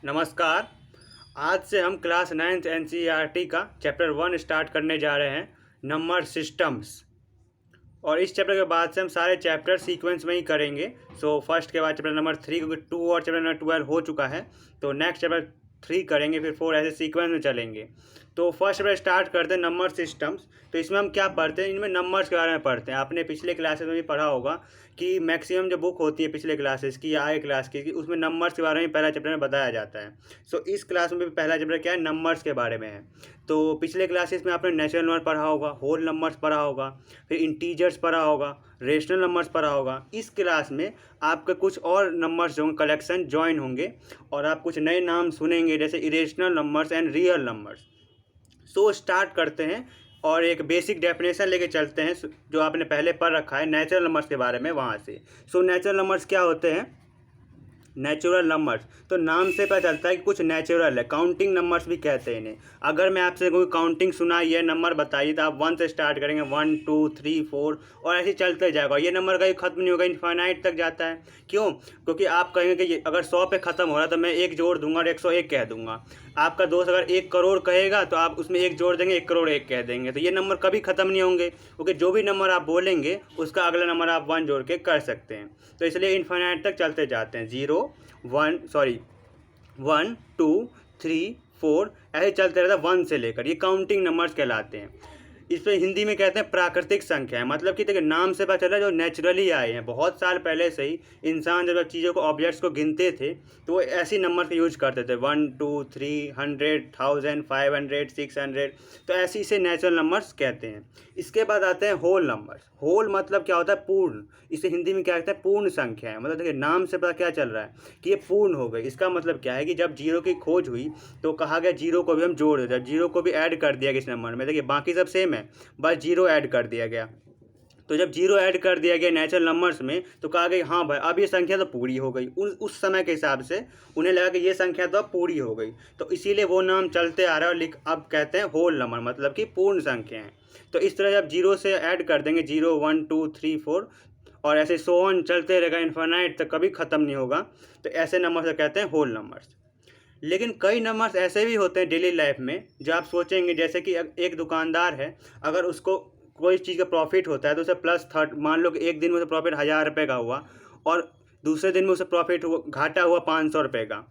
नमस्कार। आज से हम क्लास 9th एनसीईआरटी का चैप्टर 1 स्टार्ट करने जा रहे हैं, नंबर सिस्टम्स। और इस चैप्टर के बाद से हम सारे चैप्टर सीक्वेंस में ही करेंगे। फर्स्ट के बाद चैप्टर नंबर 3, क्योंकि 2 और चैप्टर नंबर 12 हो चुका है, तो नेक्स्ट चैप्टर 3 करेंगे, फिर 4 ऐसे सीक्वेंस में चलेंगे। तो फर्स्ट चैप्टर स्टार्ट करते हैं, नंबर सिस्टम्स। तो इसमें हम क्या पढ़ते हैं, इनमें नंबर्स के बारे में पढ़ते हैं। आपने पिछले क्लासेस में भी पढ़ा होगा कि मैक्सिमम जो बुक होती है पिछले क्लासेस की या आगे क्लास की, उसमें नंबर्स के बारे में पहला चैप्टर में बताया जाता है। इस क्लास में भी पहला चैप्टर क्या है, नंबर्स के बारे में है। तो पिछले क्लासेस में आपने नेचुरल नंबर पढ़ा होगा, होल नंबर्स पढ़ा होगा, फिर इंटीजर्स पढ़ा होगा, रेशनल नंबर्स पढ़ा होगा। इस क्लास में आपके कुछ और नंबर्स जो कलेक्शन ज्वाइन होंगे और आप कुछ नए नाम सुनेंगे, जैसे irrational numbers and real numbers. Start करते हैं और एक बेसिक डेफिनेशन लेके चलते हैं जो आपने पहले पढ़ रखा है नेचुरल नंबर्स के बारे में, वहाँ से। नेचुरल नंबर्स क्या होते हैं? नेचुरल नंबर्स, तो नाम से पता चलता है कि कुछ नेचुरल है। काउंटिंग नंबर्स भी कहते हैं इन्हें। अगर मैं आपसे कोई काउंटिंग सुनाइए, नंबर बताइए, तो आप 1 से स्टार्ट करेंगे, 1 2 3 4 और ऐसे चलते जाएगा। ये नंबर कहीं ख़त्म नहीं होगा, इनफाइनाइट तक जाता है। क्यों? क्योंकि आप कहेंगे कि अगर 100 पे ख़त्म हो रहा है तो मैं 1 जोड़ दूंगा और 101 कह दूंगा। आपका दोस्त अगर 1 करोड़ कहेगा तो आप उसमें 1 जोड़ देंगे, 1 करोड़ 1 कह देंगे। तो ये नंबर कभी ख़त्म नहीं होंगे, क्योंकि जो भी नंबर आप बोलेंगे उसका अगला नंबर आप 1 जोड़ के कर सकते हैं। तो इसलिए इनफाइनाइट तक चलते जाते हैं। 1 2 3 4 ऐसे चलते रहता है, 1 से लेकर। ये काउंटिंग नंबर्स कहलाते हैं। इस पर हिंदी में कहते हैं प्राकृतिक संख्या है। मतलब कि देखिए, नाम से पता चल रहा है जो नेचुरली आए हैं। बहुत साल पहले से ही इंसान जब चीज़ों को, ऑब्जेक्ट्स को गिनते थे तो वो ऐसी नंबर का यूज करते थे, 1 2 3 100 1000 500 600। तो ऐसे इसे नेचुरल नंबर्स कहते हैं। इसके बाद आते हैं होल नंबर्स। होल मतलब क्या होता है? पूर्ण। इसे हिंदी में क्या कहते हैं? पूर्ण संख्या है। मतलब देखिए, नाम से पता क्या चल रहा है कि ये पूर्ण हो गई। इसका मतलब क्या है कि जब जीरो की खोज हुई तो कहा गया जीरो को भी हम जोड़ देते हैं, जीरो को भी ऐड कर दिया गया इस नंबर में। देखिए, बाकी सब सेम है, बस जीरो ऐड कर दिया गया। तो जब जीरो ऐड कर दिया गया नेचुरल नंबर्स में, तो कहा गया हाँ भाई, अब ये संख्या तो पूरी हो गई। उस समय के हिसाब से उन्हें लगा कि ये संख्या तो अब पूरी हो गई, तो इसीलिए वो नाम चलते आ रहा है। और अब कहते हैं होल नंबर, मतलब कि पूर्ण संख्या है। तो इस तरह जब जीरो से ऐड कर देंगे, 0 1 2 3 4 और ऐसे सो ऑन चलते रहेगा इनफाइनाइट तक, कभी ख़त्म नहीं होगा। तो ऐसे नंबर से कहते हैं होल नंबर्स। लेकिन कई नंबर्स ऐसे भी होते हैं डेली लाइफ में जो आप सोचेंगे, जैसे कि एक दुकानदार है, अगर उसको कोई चीज़ का प्रॉफिट होता है तो उसे +30, मान लो कि एक दिन में उसे प्रॉफिट 1000 रुपये का हुआ और दूसरे दिन में उसे प्रॉफिट हुआ, घाटा हुआ 500 रुपये का।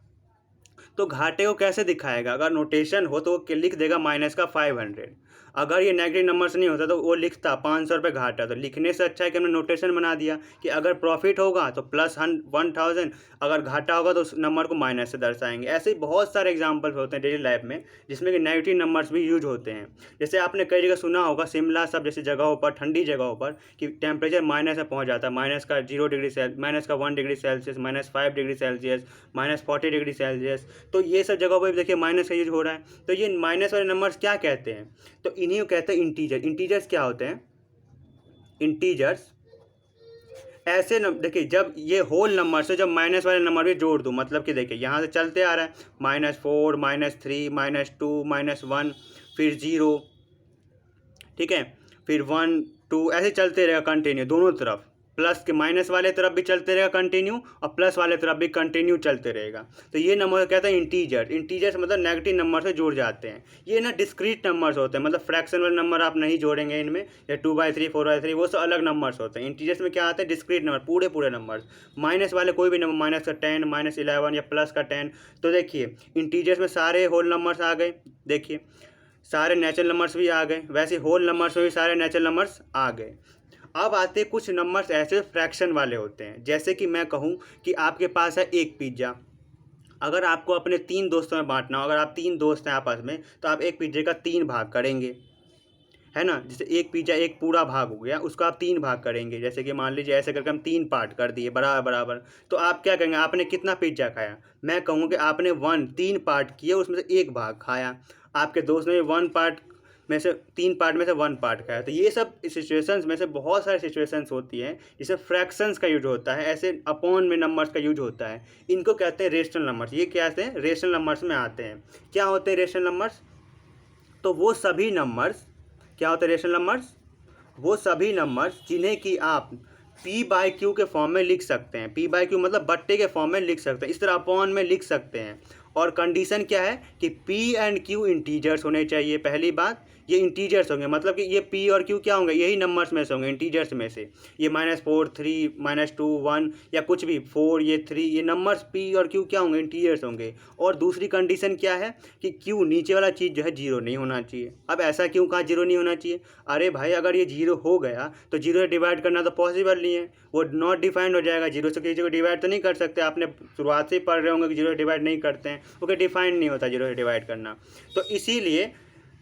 तो घाटे को कैसे दिखाएगा? अगर नोटेशन हो तो वो लिख देगा माइनस का 500। अगर ये नेगेटिव नंबर्स नहीं होता तो वो लिखता 500 रुपये घाटा। तो लिखने से अच्छा है कि हमने नोटेशन बना दिया कि अगर प्रॉफिट होगा तो +1000, अगर घाटा होगा तो उस नंबर को माइनस से दर्शाएंगे। ऐसे ही बहुत सारे एग्जाम्पल्स होते हैं डेली लाइफ में जिसमें कि नेगेटिव नंबर्स भी यूज होते हैं। जैसे आपने कई जगह सुना होगा, शिमला सब जैसी जगहों पर, ठंडी जगहों पर, कि टेम्परेचर माइनस में पहुँच जाता है। माइनस का 0 डिग्री सेल्सियस, माइनस का 1 degree Celsius, -5 degree Celsius, -40 degree Celsius. तो ये सब जगहों पर देखिए माइनस का यूज हो रहा है। तो ये माइनस वाले नंबर्स क्या कहते हैं? तो इन्हीं को कहते हैं इंटीजर। इंटीजर्स क्या होते हैं? इंटीजर्स ऐसे देखिए, जब ये होल नंबर से जब माइनस वाले नंबर भी जोड़ दूँ, मतलब कि देखिए यहाँ से चलते आ रहा है, -4 -3 -2 -1 फिर 0, ठीक है, फिर 1 2 ऐसे चलते रहेगा कंटिन्यू दोनों तरफ। प्लस के माइनस वाले तरफ भी चलते रहेगा कंटिन्यू और प्लस वाले तरफ भी कंटिन्यू चलते रहेगा। तो ये नंबर कहते हैं इंटीजर। इंटीजर्स मतलब नेगेटिव नंबर से जुड़ जाते हैं। ये ना डिस्क्रीट नंबर्स होते हैं, मतलब फ्रैक्शन वाले नंबर आप नहीं जोड़ेंगे इनमें, या 2/3 4/3 वो सब अलग नंबर्स होते हैं। इंटीजर्स में क्या आते हैं? डिस्क्रीट नंबर, पूरे नंबर्स। माइनस वाले कोई भी नंबर, माइनस का 10 -11 या प्लस का 10। तो देखिए, इंटीजर्स में सारे होल नंबर्स आ गए, देखिए सारे नेचुरल नंबर्स भी आ गए, वैसे होल नंबर्स में भी सारे नेचुरल नंबर्स आ गए। अब आते कुछ नंबर्स ऐसे फ्रैक्शन वाले होते हैं। जैसे कि मैं कहूँ कि आपके पास है एक पिज्ज़ा, अगर आपको अपने 3 दोस्तों में बांटना हो, अगर आप 3 दोस्त हैं आपस में, तो आप एक पिज्जे का 3 भाग करेंगे, है ना। जैसे एक पिज्ज़ा एक पूरा भाग हो गया, उसको आप 3 भाग करेंगे। जैसे कि मान लीजिए ऐसे करके हम 3 पार्ट कर दिए बराबर बराबर। तो आप क्या कहेंगे? आपने कितना पिज्ज़ा खाया? मैं कहूँगा कि आपने 3 पार्ट किए, उसमें से 1 भाग खाया। आपके दोस्त ने 1 पार्ट में से 3 पार्ट में से 1 पार्ट खाया। तो ये सब सिचुएशंस में से बहुत सारी सिचुएशंस होती हैं जिसमें फ्रैक्शंस का यूज होता है, ऐसे अपॉन में नंबर्स का यूज होता है। इनको कहते हैं रेशनल नंबर्स। ये क्या हैं? रेशनल नंबर्स में आते हैं। क्या होते हैं रेशनल नंबर्स? तो वो सभी नंबर्स, क्या होते हैं रेशनल नंबर्स? वो सभी नंबर्स जिन्हें कि आप P/Q के फॉर्म में लिख सकते हैं। P/Q मतलब बट्टे के फॉर्म में लिख सकते हैं, इस तरह अपॉन में लिख सकते हैं। और कंडीशन क्या है कि पी एंड क्यू इंटीजर्स होने चाहिए। पहली बात ये इंटीजर्स होंगे, मतलब कि ये पी और क्यू क्या होंगे, यही नंबर्स में से होंगे, इंटीजर्स में से। ये -4 3 -2 1 या कुछ भी 4 ये 3 ये नंबर्स पी और क्यू क्या होंगे, इंटीजर्स होंगे। और दूसरी कंडीशन क्या है कि क्यू नीचे वाला चीज़ जो है जीरो नहीं होना चाहिए। अब ऐसा क्यों कहा जीरो नहीं होना चाहिए? अरे भाई अगर ये जीरो हो गया तो जीरो से डिवाइड करना तो पॉसिबल नहीं है, वो नॉट डिफाइंड हो जाएगा। जीरो से किसी को डिवाइड तो नहीं कर सकते, आपने शुरुआत से ही पढ़ रहे होंगे कि जीरो से डिवाइड नहीं करते हैं, ओके डिफाइंड नहीं होता जीरो से डिवाइड करना। तो इसीलिए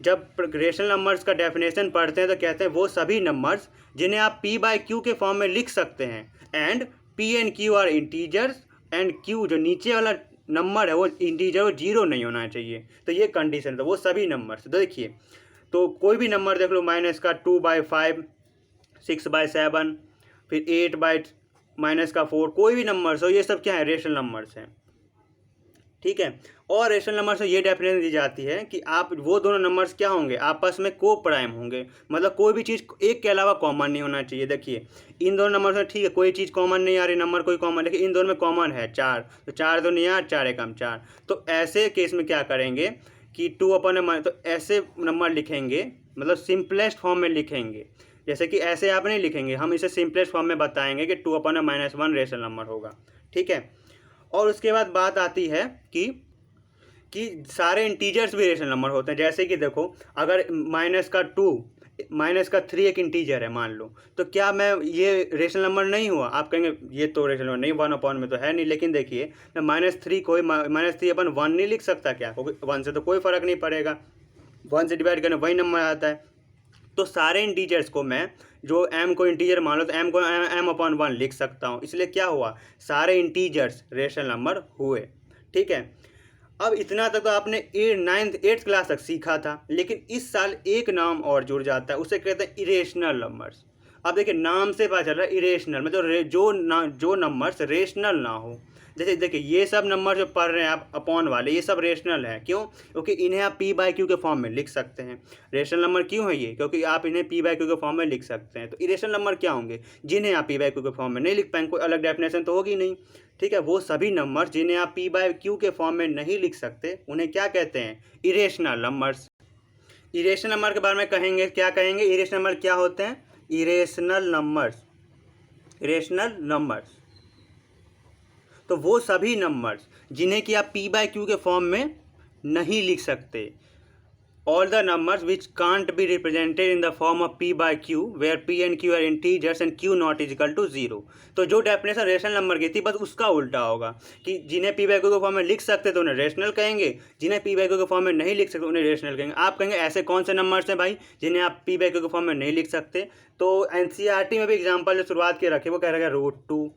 जब रेशनल नंबर्स का डेफिनेशन पढ़ते हैं तो कहते हैं वो सभी नंबर्स जिन्हें आप पी बाय क्यू के फॉर्म में लिख सकते हैं, and P and Q R integers, and Q जो नीचे वाला नंबर है वो इंटीजर, वो जीरो नहीं होना चाहिए। तो ये कंडीशन है, तो वो सभी नंबर्स। तो देखिए, तो कोई भी नंबर देख लो, -2/5 6/7 फिर 8/-4, कोई भी नंबर्स हो, ये सब क्या है, रेशनल नंबर्स हैं। ठीक है। और रेशनल नंबर से ये डेफिनेशन दी जाती है कि आप वो दोनों नंबर्स क्या होंगे, आपस में को प्राइम होंगे, मतलब कोई भी चीज़ एक के अलावा कॉमन नहीं होना चाहिए। देखिए इन दोनों नंबर में ठीक है कोई चीज़ कॉमन नहीं आ रही, नंबर कोई कॉमन, लेकिन इन दोनों में कॉमन है 4, तो 4 2 नहीं 8, 4 1 4। तो ऐसे केस में क्या करेंगे कि 2/, तो ऐसे नंबर लिखेंगे, मतलब सिंपलेस्ट फॉर्म में लिखेंगे। जैसे कि ऐसे आप नहीं लिखेंगे, हम इसे सिंपलेस्ट फॉर्म में बताएंगे कि 2/-1 रेशनल नंबर होगा। ठीक है। और उसके बाद बात आती है कि सारे इंटीजर्स भी रेशनल नंबर होते हैं। जैसे कि देखो अगर -3 एक इंटीजर है मान लो, तो क्या मैं ये रेशनल नंबर नहीं हुआ? आप कहेंगे ये तो रेशनल नंबर नहीं, 1/, में तो है नहीं। लेकिन देखिए मैं -3 को -3/1 नहीं लिख सकता क्या? क्योंकि 1 से तो कोई फ़र्क नहीं पड़ेगा, 1 से डिवाइड करने वही नंबर आता है। तो सारे इंटीजर्स को मैं जो m को इंटीजर मान लो तो m को m/1 लिख सकता हूँ। इसलिए क्या हुआ, सारे इंटीजर्स रेशनल नंबर हुए। ठीक है। अब इतना तक तो आपने 8th क्लास तक सीखा था, लेकिन इस साल एक नाम और जुड़ जाता है, उसे कहते हैं इरेशनल नंबर्स। अब देखिए नाम से पता चल रहा है इरेशनल मतलब जो नंबर्स रेशनल ना हो। जैसे देखिए ये सब नंबर जो पढ़ रहे हैं आप अपॉन वाले, ये सब रेशनल है। क्यों? क्योंकि इन्हें आप पी बाय क्यू के फॉर्म में लिख सकते हैं। रेशनल नंबर क्यों है ये? क्योंकि आप इन्हें पी बाय क्यू के फॉर्म में लिख सकते हैं। तो इरेशनल नंबर क्या होंगे? जिन्हें आप पी बाय क्यू के फॉर्म में नहीं लिख पाएंगे, कोई अलग डेफिनेशन तो होगी नहीं। ठीक है। वो सभी नंबर जिन्हें आप पी बाय क्यू के फॉर्म में नहीं लिख सकते, उन्हें क्या कहते हैं, इरेशनल नंबर्स। इरेशनल नंबर के बारे में कहेंगे, क्या कहेंगे, इरेशनल नंबर क्या होते हैं, इरेशनल नंबर्स। इरेशनल नंबर्स तो वो सभी नंबर्स जिन्हें कि आप पी बाय क्यू के फॉर्म में नहीं लिख सकते। All the numbers which can't be represented in the form of p by q, where p and q are integers and q not is equal to 0। तो जो डेफिनेशन रेशनल नंबर की थी बस उसका उल्टा होगा कि जिन्हें p by q के फॉर्म में लिख सकते तो उन्हें रेशनल कहेंगे, जिन्हें p by q के फॉर्म में नहीं लिख सकते उन्हें रेशनल कहेंगे। आप कहेंगे ऐसे कौन से नंबर्स हैं भाई जिन्हें आप p by q के फॉर्म में नहीं लिख सकते? तो NCERT में भी एग्जाम्पल जो शुरुआत के रखे वो कह रहा है √2।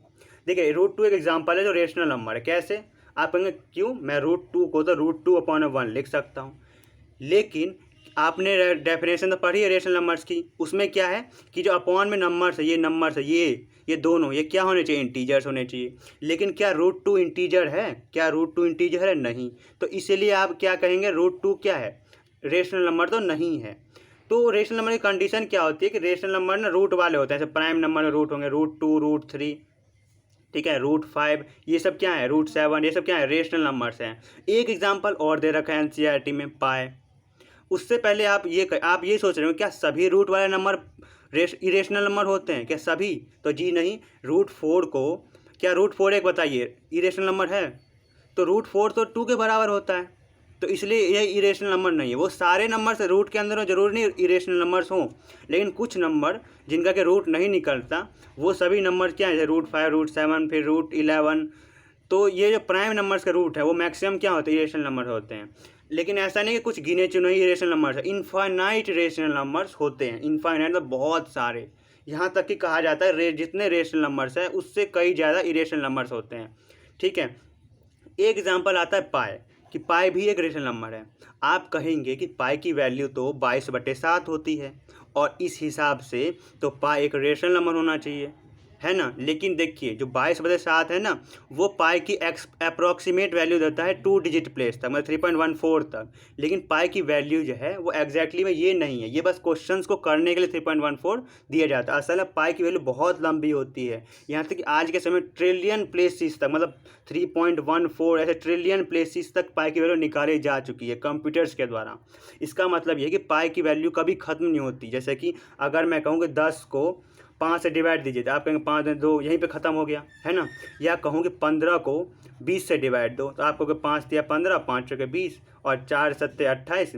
देखिए √2 एक एग्जाम्पल है जो रेशनल नंबर है। कैसे? आप कहेंगे क्यों, मैं √2 को तो √2/1 लिख सकता हूँ। लेकिन आपने डेफिनेशन तो पढ़ी है रेशनल नंबर्स की, उसमें क्या है कि जो अपॉन में नंबर्स है, ये नंबर्स है, ये दोनों ये क्या होने चाहिए, इंटीजर्स होने चाहिए। लेकिन क्या √2 इंटीजर है? क्या √2 इंटीजर है? नहीं। तो इसीलिए आप क्या कहेंगे, √2 क्या है, रेशनल नंबर तो नहीं है। तो रेशनल नंबर की कंडीशन क्या होती है कि रेशनल नंबर ना रूट वाले होते हैं, जैसे प्राइम नंबर में रूट होंगे, √2 √3, ठीक है, √5, ये सब क्या है, √7, ये सब क्या है, रेशनल नंबर्स हैं। एक एग्जाम्पल और दे रखा है NCERT में, पाई। उससे पहले आप ये सोच रहे हो क्या सभी रूट वाले नंबर इरेशनल नंबर होते हैं क्या सभी? तो जी नहीं। √4 को क्या √4 एक बताइए इरेशनल नंबर है? तो √4 तो 2 के बराबर होता है, तो इसलिए ये इरेशनल नंबर नहीं है। वो सारे नंबर से रूट के अंदर हो, जरूर नहीं इरेशनल नंबर्स हों, लेकिन कुछ नंबर जिनका के रूट नहीं निकलता वो सभी नंबर क्या है, जैसे √5 √7 फिर √11। तो ये जो प्राइम नंबर्स का रूट है वो मैक्सिमम क्या होते हैं, इरेशनल नंबर होते हैं। लेकिन ऐसा नहीं कि कुछ गिने चुने ही इरेशनल नंबर्स है, इनफाइनाइट रेशनल नंबर्स होते हैं। इनफाइनाइट मतलब बहुत सारे, यहाँ तक कि कहा जाता है जितने रेशनल नंबर्स हैं उससे कई ज़्यादा इरेशनल नंबर्स होते हैं। ठीक है। एक एग्जांपल आता है पाई, कि पाई भी एक रेशनल नंबर है। आप कहेंगे कि पाई की वैल्यू तो 22/7 होती है और इस हिसाब से तो पाई एक रेशनल नंबर होना चाहिए। है ना। लेकिन देखिए जो 22/7 है ना, वो पाई की अप्रॉक्सीमेट वैल्यू देता है 2 डिजिट प्लेस तक, मतलब 3.14 तक। लेकिन पाई की वैल्यू जो है वो एग्जैक्टली में ये नहीं है, ये बस क्वेश्चंस को करने के लिए 3.14 दिया जाता है। असल में पाई की वैल्यू बहुत लंबी होती है, यहाँ तक कि आज के समय ट्रिलियन प्लेसेस तक, मतलब 3.14 ऐसे ट्रिलियन प्लेसेस तक पाई की वैल्यू निकाली जा चुकी है कंप्यूटर्स के द्वारा। इसका मतलब ये है कि पाई की वैल्यू कभी ख़त्म नहीं होती। जैसे कि अगर मैं कहूँ कि 10 को 5 से डिवाइड दीजिए तो आप कहेंगे 5 2 यहीं पे ख़त्म हो गया, है ना। या कहूँ कि 15 को 20 से डिवाइड दो तो आप कहोगे 5 दिया 15, 5 के 20 और 4 7 28,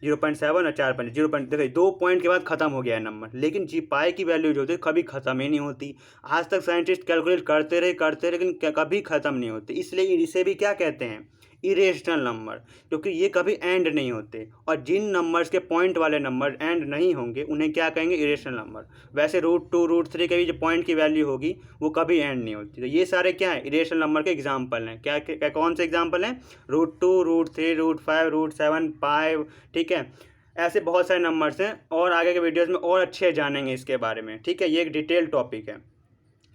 0.7 और 4 0 देखिए 2 पॉइंट के बाद ख़त्म हो गया है नंबर। लेकिन जी पाई की वैल्यू जो होती है कभी ख़त्म ही नहीं होती। आज तक साइंटिस्ट कैलकुलेट करते रहे लेकिन कभी ख़त्म नहीं होती। इसलिए इसे भी क्या कहते हैं, इरेशनल नंबर, क्योंकि ये कभी एंड नहीं होते। और जिन नंबर्स के पॉइंट वाले नंबर एंड नहीं होंगे उन्हें क्या कहेंगे, इरेशनल नंबर। वैसे √2 √3 के भी जो पॉइंट की वैल्यू होगी वो कभी एंड नहीं होती। तो ये सारे क्या है, इरेशनल नंबर के एग्जाम्पल हैं। क्या कौन से एग्जाम्पल हैं, √2 √3 √5 √7 5, ठीक है। ऐसे बहुत सारे नंबर्स हैं और आगे के वीडियोज़ में और अच्छे जानेंगे इसके बारे में, ठीक है। ये एक डिटेल टॉपिक है।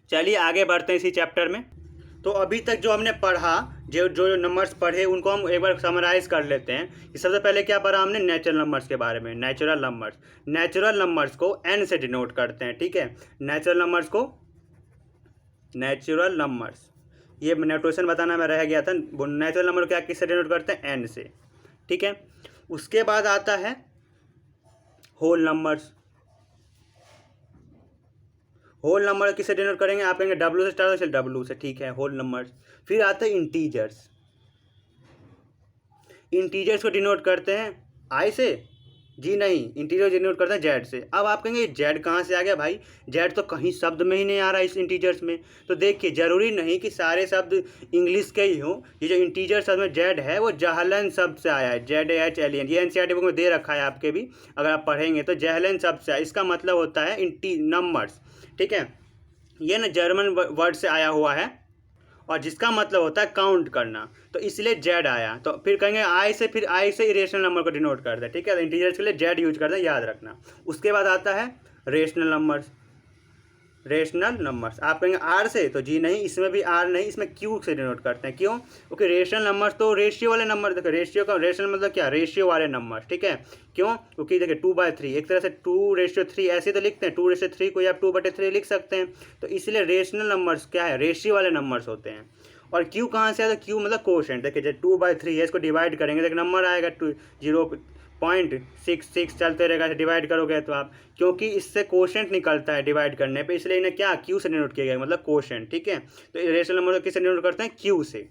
चलिए आगे बढ़ते हैं इसी चैप्टर में। तो अभी तक जो हमने पढ़ा, जो जो नंबर्स पढ़े उनको हम एक बार समराइज़ कर लेते हैं कि सबसे पहले क्या पढ़ा हमने, नेचुरल नंबर्स के बारे में। नेचुरल नंबर्स को n से डिनोट करते हैं, ठीक है। नेचुरल नंबर्स ये नोटेशन बताना मैं रह गया था। नेचुरल नंबर क्या किससे डिनोट करते हैं, n से, ठीक है। उसके बाद आता है होल नंबर्स। होल नंबर किससे डिनोट करेंगे, आप कहेंगे W से स्टार्ट हो, चल W से, ठीक है, होल नंबर्स। फिर आते हैं इंटीजर्स। इंटीजर्स को डिनोट करते हैं I से, जी नहीं, इंटीजर डिनोट करते हैं Z से। अब आप कहेंगे Z कहाँ से आ गया भाई, Z तो कहीं शब्द में ही नहीं आ रहा इस इंटीजर्स में। तो देखिए ज़रूरी नहीं कि सारे शब्द इंग्लिश के ही हों। ये जो इंटीजर शब्द में Z है वो जहलन शब्द से आया है, ZAHLEN। ये NCERT बुक में दे रखा है आपके भी, अगर आप पढ़ेंगे तो जहलन शब्द से आया। इसका मतलब होता है नंबर्स, ठीक है। ये ना जर्मन वर्ड से आया हुआ है और जिसका मतलब होता है काउंट करना, तो इसलिए Z आया। तो फिर कहेंगे I से इरेशनल नंबर को डिनोट करते हैं, ठीक है। इंटीजर्स के लिए Z यूज करते हैं, याद रखना। उसके बाद आता है रेशनल नंबर्स। आप कहेंगे R से, तो जी नहीं, इसमें भी R नहीं, इसमें Q से डिनोट करते हैं। क्यों, क्योंकि रेशनल नंबर्स तो रेशियो वाले नंबर, देखो रेशियो का रेशनल मतलब क्या, रेशियो वाले नंबर, ठीक है। क्यों, क्योंकि देखिए 2/3 एक तरह से 2:3 ऐसे तो लिखते हैं, 2:3 को आप 2/3 लिख सकते हैं। तो इसलिए रेशनल नंबर्स क्या है, रेशियो वाले नंबर्स होते हैं। और Q कहाँ से आता है, Q मतलब कोशेंट। देखिए जब 2/3 है, इसको डिवाइड करेंगे तो नंबर आएगा 0.66 चलते रहेगा, डिवाइड करोगे तो आप, क्योंकि इससे कोशेंट निकलता है डिवाइड करने पे, इसलिए इन्हें क्या Q से डिनोट किया गया, मतलब कोशेंट, ठीक है। तो रेशनल नंबर किससे डिनोट करते हैं, Q से।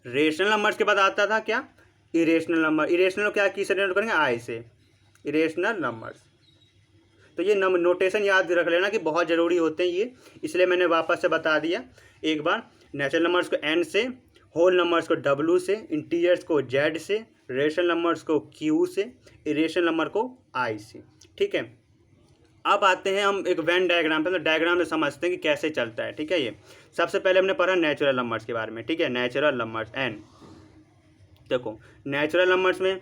रेशनल नंबर्स के बाद आता था क्या, इरेशनल नंबर। इरेशनल क्या किससे डिनोट करेंगे, I से, इरेशनल नंबर्स। तो ये नोटेशन याद रख लेना कि बहुत ज़रूरी होते हैं ये, इसलिए मैंने वापस से बता दिया एक बार। नेचुरल नंबर्स को N से, होल नंबर्स को W से, इंटीजर्स को Z से, रेशनल नंबर्स को Q से, इरेशनल नंबर को I से, ठीक है। अब आते हैं हम एक वेन डायग्राम पे, तो डायग्राम से समझते हैं कि कैसे चलता है, ठीक है। ये सबसे पहले हमने पढ़ा नेचुरल नंबर्स के बारे में, ठीक है। नेचुरल नंबर्स N, देखो नेचुरल नंबर्स में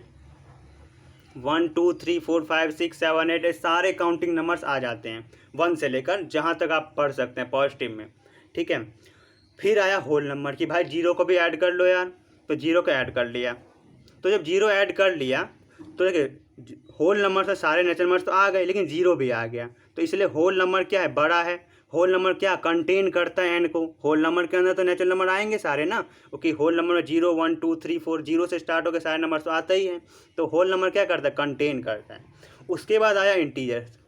1 2 3 4 5 6 7 8 सारे काउंटिंग नंबर्स आ जाते हैं, 1 से लेकर जहाँ तक आप पढ़ सकते हैं पॉजिटिव में, ठीक है। फिर आया होल नंबर कि भाई 0 को भी ऐड कर लो यार, तो 0 को ऐड कर लिया। तो जब 0 ऐड कर लिया तो देखिए होल नंबर से सारे नेचुरल नंबर्स तो आ गए, लेकिन 0 भी आ गया। तो इसलिए होल नंबर क्या है, बड़ा है। होल नंबर क्या कंटेन करता है n को, होल नंबर के अंदर तो नेचुरल नंबर आएंगे सारे ना, क्योंकि होल नंबर में 0 1 2 3 4 0 से स्टार्ट होकर सारे नंबर तो आते ही हैं। तो होल नंबर क्या करता है, कंटेन करता है। उसके बाद आया इंटीजर्स।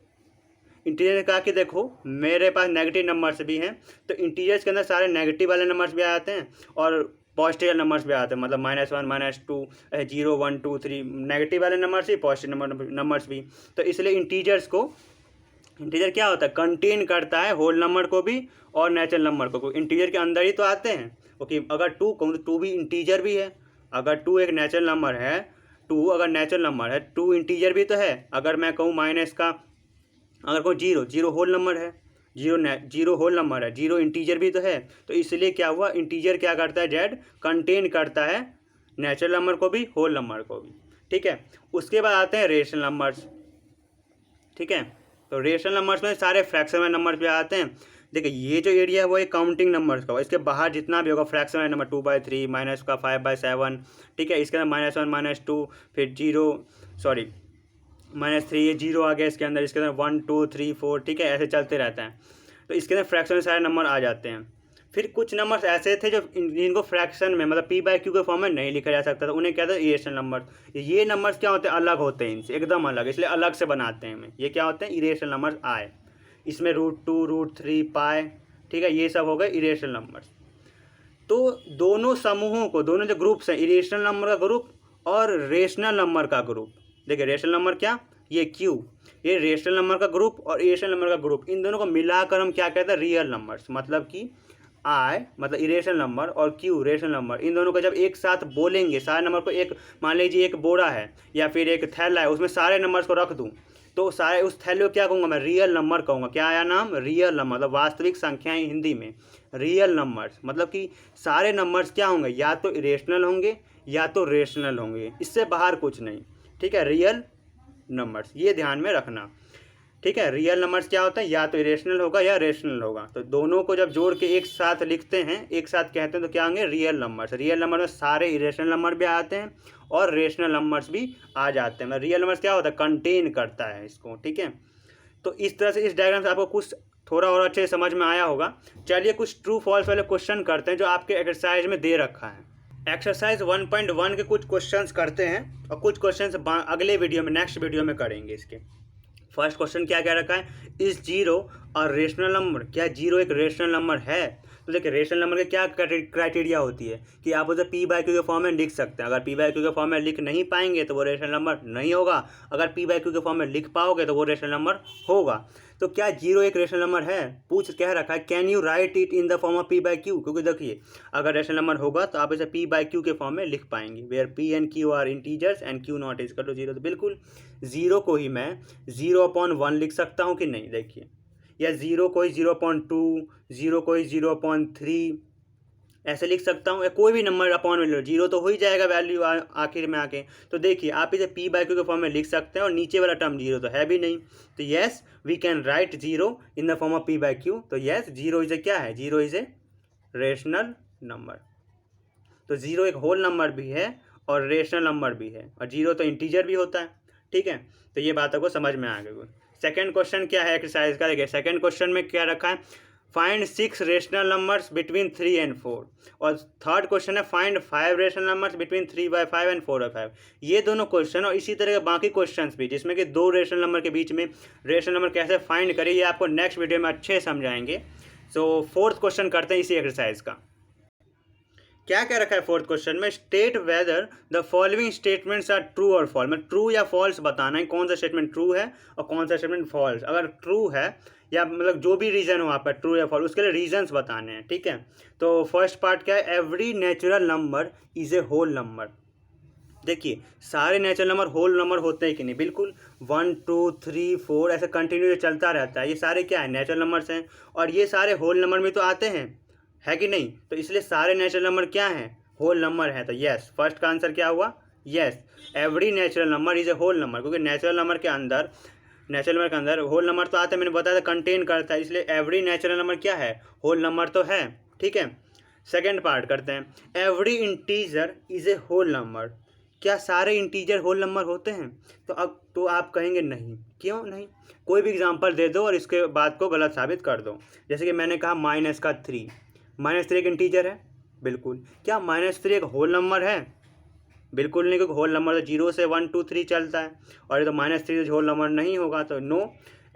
इंटीजर ने कहा कि देखो मेरे पास नेगेटिव नंबर्स भी हैं, तो इंटीजर्स के अंदर सारे नेगेटिव वाले नंबर्स भी आते हैं और पॉजिटिव नंबर्स भी आते हैं, मतलब -1 -2 0 1 2 3 नेगेटिव वाले नंबर्स भी, पॉजिटिव नंबर्स भी। तो इसलिए इंटीजर क्या होता है, कंटेन करता है होल नंबर को भी और नेचुरल नंबर को। इंटीजर के अंदर ही तो आते हैं, क्योंकि अगर 2 कहूँ तो 2 भी इंटीजर भी है। अगर 2 एक नेचुरल नंबर है, 2 अगर नेचुरल नंबर है, 2 इंटीजर भी तो है। अगर मैं कहूँ माइनस का, अगर कहूँ 0 होल नंबर है, 0 होल नंबर है, 0 इंटीजर भी तो है। तो इसलिए क्या हुआ, इंटीजर क्या करता है, Z कंटेन करता है नेचुरल नंबर को भी, होल नंबर को भी, ठीक है। उसके बाद आते हैं रेशनल नंबर्स, ठीक है। तो रेशनल नंबर्स में सारे फ्रैक्शन में नंबर्स भी आते हैं, देखिए ये जो एरिया है वो एक काउंटिंग नंबर्स का होगा, इसके बाहर जितना भी होगा फ्रैक्शनल नंबर 2/3 माइनस का 5/7, ठीक है, इसके अंदर -1 -2 फिर 0 सॉरी -3 ये 0 आ गया इसके अंदर 1 2 3 4, ठीक है, ऐसे चलते रहता है। तो इसके अंदर फ्रैक्शन में सारे नंबर आ जाते हैं। फिर कुछ नंबर्स ऐसे थे जो जिनको फ्रैक्शन में मतलब p/q के फॉर्म में नहीं लिखा जा सकता था, उन्हें क्या था इरेशनल नंबर। ये नंबर्स क्या होते हैं, अलग होते हैं इनसे, एकदम अलग, इसलिए अलग से बनाते हैं हमें। ये क्या होते हैं, इरेशनल नंबर्स आए। इसमें √2 √3 पाई, ठीक है, ये सब हो गए इरेशनल नंबर्स। तो दोनों समूहों को, दोनों जो ग्रुप्स हैं, इरेशनल नंबर का ग्रुप और रेशनल नंबर का ग्रुप, देखिए रेशनल नंबर क्या, ये q, ये रेशनल नंबर का ग्रुप और इरेशनल नंबर का ग्रुप, इन दोनों को मिलाकर हम क्या कहते हैं, रियल नंबर्स। मतलब कि i मतलब इरेशनल नंबर और q रेशनल नंबर, इन दोनों को जब एक साथ बोलेंगे, सारे नंबर को, एक मान लीजिए एक बोरा है या फिर एक थैला है, उसमें सारे नंबर्स को रख दूँ तो सारे उस थैले को क्या कहूँगा मैं, रियल नंबर कहूँगा। क्या आया नाम, रियल नंबर, मतलब वास्तविक संख्याएं हिंदी में रियल नंबर्स। मतलब कि सारे नंबर्स क्या होंगे, या तो इरेशनल होंगे या तो रेशनल होंगे, इससे बाहर कुछ नहीं, ठीक है, रियल नंबर्स, ये ध्यान में रखना, ठीक है। रियल नंबर्स क्या होता है, या तो इरेशनल होगा या रेशनल होगा। तो दोनों को जब जोड़ के एक साथ लिखते हैं, एक साथ कहते हैं, तो क्या होंगे, रियल नंबर्स। रियल नंबर में सारे इरेशनल नंबर भी आते हैं और रेशनल नंबर्स भी आ जाते हैं। मतलब रियल नंबर्स क्या होता है, कंटेन करता है इसको, ठीक है। तो इस तरह से इस डायग्राम से आपको कुछ थोड़ा और अच्छे समझ में आया होगा। चलिए कुछ ट्रू फॉल्स वाले क्वेश्चन करते हैं जो आपके एक्सरसाइज में दे रखा है। एक्सरसाइज 1.1 के कुछ क्वेश्चंस करते हैं और कुछ क्वेश्चंस अगले वीडियो में, नेक्स्ट वीडियो में करेंगे इसके। फर्स्ट क्वेश्चन क्या कह रखा है, इज 0 और रेशनल नंबर, क्या 0 एक रेशनल नंबर है। तो देखिए रेशनल नंबर के क्या क्राइटेरिया होती है कि आप उसे p/q के फॉर्म में लिख सकते हैं। अगर p/q के फॉर्म में लिख नहीं पाएंगे तो वो रेशनल नंबर नहीं होगा, अगर p/q के फॉर्म में लिख पाओगे तो वो रेशनल नंबर होगा। तो क्या 0 एक रेशनल नंबर है, पूछ कह रखा है can you right it in the form of p/q। क्योंकि देखिए अगर रेशनल नंबर होगा तो आप इसे p/q के फॉर्म में लिख पाएंगे, where p and q are integers and q not is equal to 0। तो बिल्कुल 0 को ही मैं 0/1 लिख सकता हूँ कि नहीं, देखिए, या 0 को ही 0.2, 0 को ही 0.3 ऐसे लिख सकता हूँ, या कोई भी नंबर अपॉन में ले लो, 0 तो हो ही जाएगा वैल्यू आखिर में आके। तो देखिए आप इसे p/q के फॉर्म में लिख सकते हैं और नीचे वाला टर्म 0 तो है भी नहीं। तो yes we can write 0 in the form of p/q। तो येस 0 इज ए क्या है, 0 इज ए रेशनल नंबर। तो 0 एक होल नंबर भी है और रेशनल नंबर भी है, और 0 तो इंटीजर भी होता है, ठीक है। तो ये बातों को समझ में आ गई। सेकंड क्वेश्चन क्या है एक्सरसाइज का, देखिए सेकंड क्वेश्चन में क्या रखा है, find 6 rational numbers between 3 and 4। और थर्ड क्वेश्चन है find 5 rational numbers between 3/5 and 4/5। ये दोनों क्वेश्चन और इसी तरह के बाकी क्वेश्चंस भी, जिसमें कि 2 रेशनल नंबर के बीच में रेशनल नंबर कैसे फाइंड करें, ये आपको नेक्स्ट वीडियो में अच्छे समझाएंगे। सो फोर्थ क्वेश्चन करते हैं इसी एक्सरसाइज का। क्या कह रखा है फोर्थ क्वेश्चन में, state whether the following statements are true और फॉल्स। मतलब ट्रू या फॉल्स बताना है, कौन सा स्टेटमेंट ट्रू है और कौन सा स्टेटमेंट फॉल्स। अगर ट्रू है या मतलब जो भी रीज़न हो आपका ट्रू या फॉल्स, उसके लिए रीजंस बताने हैं, ठीक है। तो फर्स्ट पार्ट क्या है, every natural number is a whole number. देखिए सारे नेचुरल नंबर होल नंबर होते हैं कि नहीं, बिल्कुल 1 2 3 4 ऐसे कंटिन्यू चलता रहता है। ये सारे क्या है, नेचुरल नंबर्स हैं और ये सारे होल नंबर में तो आते हैं, है कि नहीं। तो इसलिए सारे नेचुरल नंबर क्या हैं, होल नंबर है। तो यस फर्स्ट का आंसर क्या हुआ, yes every natural number is a whole number. क्योंकि नेचुरल नंबर के अंदर होल नंबर तो आते हैं, मैंने बताया था कंटेन करता है, इसलिए एवरी नेचुरल नंबर क्या है, होल नंबर तो है, ठीक है। सेकेंड पार्ट करते हैं, every integer is a whole number. क्या सारे इंटीजर होल नंबर होते हैं। तो अब तो आप कहेंगे नहीं, क्यों नहीं, कोई भी एग्जांपल दे दो और इसके बात को गलत साबित कर दो। जैसे कि मैंने कहा -3, -3 एक इंटीजर है, बिल्कुल। क्या -3 एक होल नंबर है, बिल्कुल नहीं, क्योंकि होल नंबर तो 0 से 1 2 3 चलता है और ये तो -3 होल नंबर नहीं होगा। तो no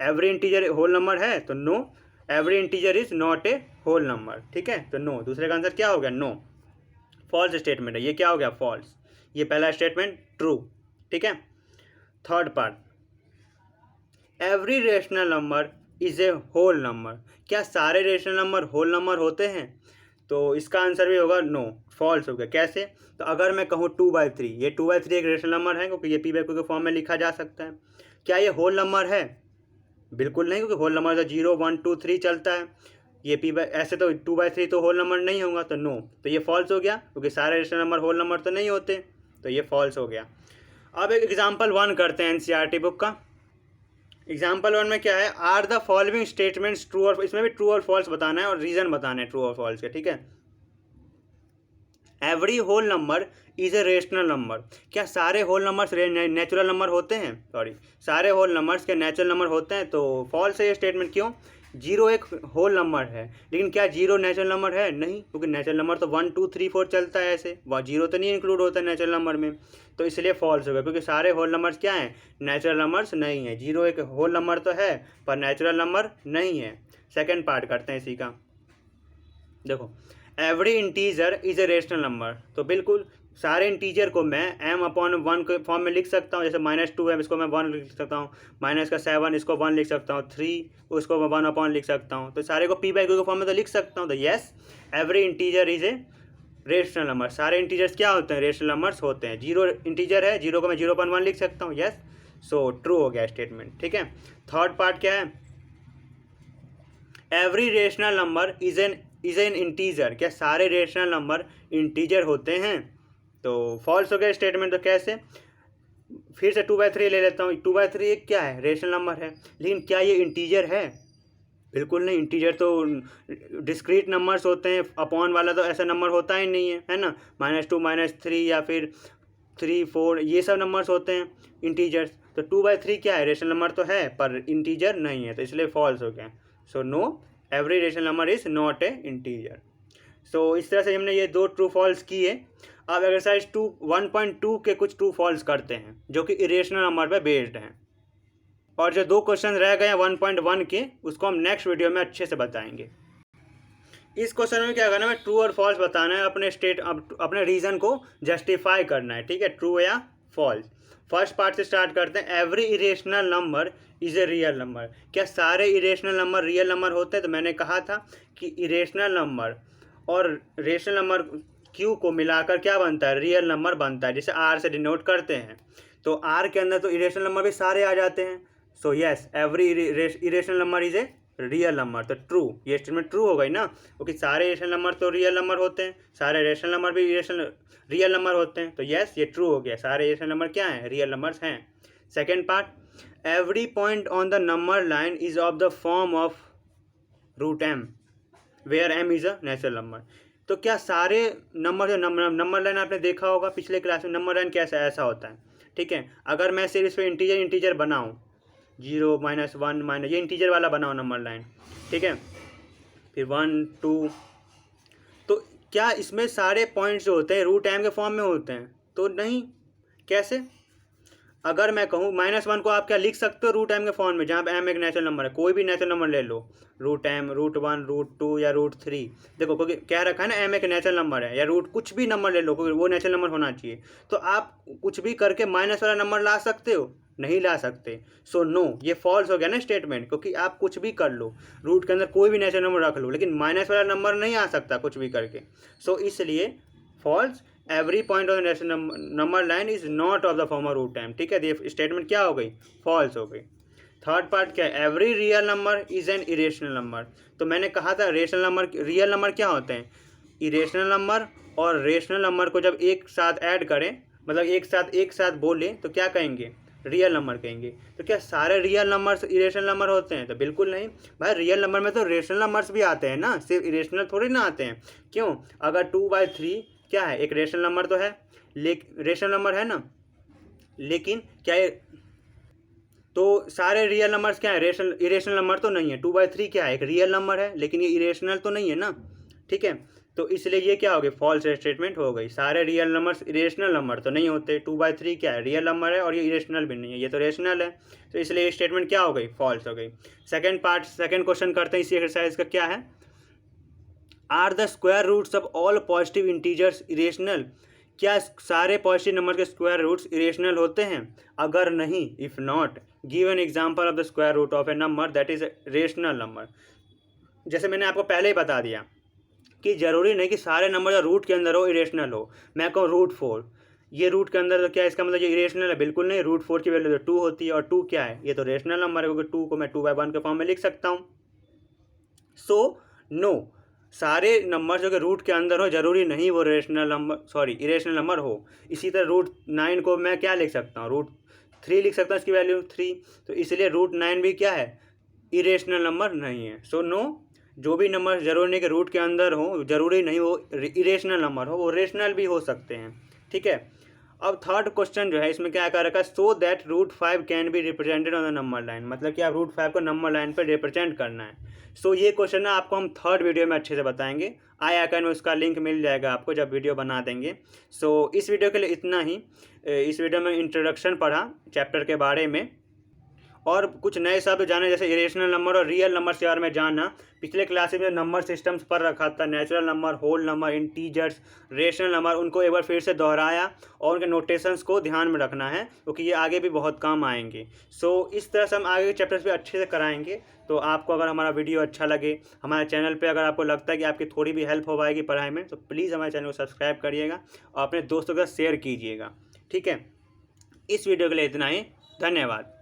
every integer whole number है, तो no every integer is not a whole number, ठीक है। तो नो, दूसरे का आंसर क्या हो गया, नो। फॉल्स स्टेटमेंट है ये, क्या हो गया, फॉल्स। ये पहला स्टेटमेंट ट्रू, ठीक है। Third part, every rational number is a whole number. क्या सारे रेशनल नंबर होल नंबर होते हैं। तो इसका आंसर भी होगा नो, फॉल्स हो गया। कैसे, तो अगर मैं कहूँ 2/3, ये 2/3 एक रेशनल नंबर है क्योंकि ये p/q के फॉर्म में लिखा जा सकता है। क्या ये होल नंबर है, बिल्कुल नहीं, क्योंकि होल नंबर तो 0 1 2 3 चलता है। ये ऐसे तो 2/3 तो होल नंबर नहीं होगा, तो नो। तो ये फॉल्स हो गया क्योंकि सारे रेशनल नंबर होल नंबर तो नहीं होते, तो ये फॉल्स हो गया। अब एक एग्जाम्पल 1 करते हैं एनसीईआरटी बुक का। एग्जाम्पल 1 में क्या है, are the following statements true और, इसमें भी ट्रू और फॉल्स बताना है और रीजन बताना है ट्रू और फॉल्स के, ठीक है। Every whole number is a rational number, क्या सारे होल नंबर्स नेचुरल नंबर होते हैं, सॉरी सारे होल नंबर्स के नेचुरल नंबर होते हैं, तो फॉल्स है ये स्टेटमेंट। क्यों, जीरो एक होल नंबर है, लेकिन क्या जीरो नेचुरल नंबर है, नहीं, क्योंकि नेचुरल नंबर तो 1 2 3 4 चलता है, ऐसे वह जीरो तो नहीं इंक्लूड होता है नेचुरल नंबर में, तो इसलिए फॉल्स होगा, क्योंकि सारे होल नंबर्स क्या हैं, नेचुरल नंबर्स नहीं है। जीरो एक होल नंबर तो है पर नेचुरल नंबर नहीं है। सेकेंड पार्ट करते हैं इसी का, देखो every integer is a rational number, तो बिल्कुल सारे इंटीजर को मैं m/1 के फॉर्म में लिख सकता हूँ, जैसे -2 है इसको मैं 1 लिख सकता हूँ, -7 इसको 1 लिख सकता हूँ, 3 उसको मैं 1/, लिख सकता हूँ, तो सारे को p/q के फॉर्म में तो लिख सकता हूँ। तो yes every integer is a rational number, सारे इंटीजर्स क्या होते हैं, रेशनल नंबर्स होते हैं। जीरो इंटीजर है, जीरो को मैं 0.1 लिख सकता हूँ, येस, सो ट्रू हो गया स्टेटमेंट, ठीक है। थर्ड पार्ट क्या है, every rational number is an integer, क्या सारे रेशनल नंबर इंटीजर होते हैं, तो फॉल्स हो गया स्टेटमेंट। तो कैसे, फिर से 2/3 ले लेता हूँ, 2/3 एक क्या है, रेशनल नंबर है, लेकिन क्या ये इंटीजर है, बिल्कुल नहीं, इंटीजर तो डिस्क्रीट नंबर्स होते हैं, अपॉन वाला तो ऐसा नंबर होता ही नहीं है ना, -2 -3 या फिर 3 4 ये सब नंबर्स होते हैं इंटीजर्स, तो 2/3 क्या है, रेशनल नंबर तो है पर इंटीजर नहीं है, तो इसलिए फॉल्स हो गया। So no every rational number is not a integer. सो इस तरह से हमने ये 2 ट्रू फॉल्स किए। अब एक्सरसाइज 1.2 के कुछ ट्रू फॉल्स करते हैं जो कि इरेशनल नंबर पे बेस्ड हैं, और जो 2 क्वेश्चन रह गए हैं 1.1 के उसको हम नेक्स्ट वीडियो में अच्छे से बताएंगे। इस क्वेश्चन में क्या करना है, ट्रू और फॉल्स बताना है, अपने रीज़न को जस्टिफाई करना है, ठीक है, ट्रू या फॉल्स। फर्स्ट पार्ट से स्टार्ट करते हैं, every irrational number is a real number, क्या सारे इरेशनल नंबर रियल नंबर होते हैं, तो मैंने कहा था कि इरेशनल नंबर और रेशनल नंबर क्यू को मिलाकर क्या बनता है, रियल नंबर बनता है, जिसे आर से डिनोट करते हैं, तो आर के अंदर तो इरेशनल नंबर भी सारे आ जाते हैं। So yes every irrational number is a real number, तो ट्रू, ये स्टेटमेंट ट्रू हो गई ना, क्योंकि सारे रेशनल नंबर तो रियल नंबर होते हैं, सारे रेशनल नंबर भी रियल नंबर होते हैं, तो यस ये ट्रू हो गया, सारे रेशनल नंबर क्या हैं, रियल नंबर्स हैं। Second part, every point on the number line is of the form of √m where m is a natural number, तो क्या सारे नंबर, जो नंबर लाइन आपने देखा होगा पिछले क्लास में, नंबर लाइन कैसा ऐसा होता है, ठीक है, अगर मैं सिर्फ इस पर इंटीजर बनाऊँ, 0 -1 ये इंटीजर वाला बनाओ नंबर लाइन, ठीक है, फिर 1 2, तो क्या इसमें सारे पॉइंट्स जो होते हैं √m के फॉर्म में होते हैं, तो नहीं, कैसे, अगर मैं कहूँ -1 को आप क्या लिख सकते हो √m के फॉर्म में, जहाँ पे m एक नेचुरल नंबर है, कोई भी नेचुरल नंबर ले लो, √m √1 √2 या √3, देखो क्योंकि क्या रखा है ना, m एक नेचुरल नंबर है, या रूट कुछ भी नंबर ले लो, क्योंकि वो नेचुरल नंबर होना चाहिए, तो आप कुछ भी करके माइनस वाला नंबर ला सकते हो, नहीं ला सकते। सो नो ये फॉल्स हो गया ना स्टेटमेंट, क्योंकि आप कुछ भी कर लो, रूट के अंदर कोई भी नेचुरल नंबर रख लो, लेकिन माइनस वाला नंबर नहीं आ सकता कुछ भी करके, सो इसलिए false, every point of the number line is not of the form of √m, ठीक है, ये स्टेटमेंट क्या हो गई, फॉल्स हो गई। थर्ड पार्ट क्या है, every real number is an irrational number, तो मैंने कहा था रेशनल नंबर, रियल नंबर क्या होते हैं, इरेशनल नंबर और रेशनल नंबर को जब एक साथ ऐड करें, मतलब एक साथ बोलें, तो क्या कहेंगे, रियल नंबर कहेंगे। तो क्या सारे रियल नंबर्स इरेशनल नंबर होते हैं, तो बिल्कुल नहीं भाई, रियल नंबर में तो रेशनल नंबर्स भी आते हैं ना, सिर्फ इरेशनल थोड़ी ना आते हैं। क्यों, अगर 2/3 क्या है, एक रेशनल नंबर तो है, रेशनल नंबर है ना, लेकिन क्या है, तो सारे रियल नंबर्स क्या है, इरेशनल नंबर तो नहीं है। 2/3 क्या है, एक रियल नंबर है, लेकिन ये इरेशनल तो नहीं है ना, ठीक है, तो इसलिए ये क्या हो गई, फॉल्स स्टेटमेंट हो गई, सारे रियल नंबर्स इरेशनल नंबर तो नहीं होते। 2/3 क्या है, रियल नंबर है, और ये इरेशनल भी नहीं है, ये तो रेशनल है, तो इसलिए ये स्टेटमेंट क्या हो गई, फॉल्स हो गई। सेकेंड क्वेश्चन करते हैं इसी एक्सरसाइज का, क्या है, are the square roots of all positive integers irrational, क्या सारे पॉजिटिव नंबर के स्क्वायर रूट्स इरेशनल होते हैं, अगर नहीं, if not give an example of the square root of a number that is rational number. जैसे मैंने आपको पहले ही बता दिया कि जरूरी नहीं कि सारे नंबर जो रूट के अंदर हो इरेशनल हो। मैं कहूँ √4, ये रूट के अंदर, तो क्या इसका मतलब ये इरेशनल है, बिल्कुल नहीं, √4 की वैल्यू तो 2 होती है, और 2 क्या है, ये तो रेशनल नंबर है, क्योंकि 2 को मैं 2/1 के फॉर्म में लिख सकता हूँ। सो नो, सारे नंबर जो कि रूट के अंदर हो जरूरी नहीं वो इरेशनल नंबर हो। इसी तरह √9 को मैं क्या लिख सकता हूँ, 3 लिख सकता हूँ, इसकी वैल्यू 3। तो इसलिए √9 भी क्या है, इरेशनल नंबर नहीं है। सो नो, जो भी नंबर जरूरी नहीं कि रूट के अंदर हो, जरूरी नहीं वो इरेशनल नंबर हो, वो रेशनल भी हो सकते हैं। ठीक है। अब थर्ड क्वेश्चन जो है इसमें क्या कर रखा है, so that √5 can be represented on the number line, मतलब कि आप √5 को नंबर लाइन पर रिप्रेजेंट करना है। सो ये क्वेश्चन ना आपको हम थर्ड वीडियो में अच्छे से बताएंगे। आई आइकन में उसका लिंक मिल जाएगा आपको जब वीडियो बना देंगे। सो इस वीडियो के लिए इतना ही। इस वीडियो में इंट्रोडक्शन पढ़ा चैप्टर के बारे में और कुछ नए शब्द जाने, जैसे इरेशनल नंबर और रियल नंबर के बारे में जानना। पिछले क्लासेस में नंबर सिस्टम्स पर रखा था, natural number, whole number, integers, rational number, उनको एक बार फिर से दोहराया और उनके नोटेशंस को ध्यान में रखना है क्योंकि ये आगे भी बहुत काम आएंगे। सो इस तरह से हम आगे के चैप्टर्स भी अच्छे से कराएंगे। तो आपको अगर हमारा वीडियो अच्छा लगे, हमारे चैनल पे अगर आपको लगता है कि आपकी थोड़ी भी हेल्प हो पाएगी पढ़ाई में, तो प्लीज़ हमारे चैनल को सब्सक्राइब करिएगा और अपने दोस्तों के साथ शेयर कीजिएगा। ठीक है। इस वीडियो के लिए इतना ही। धन्यवाद।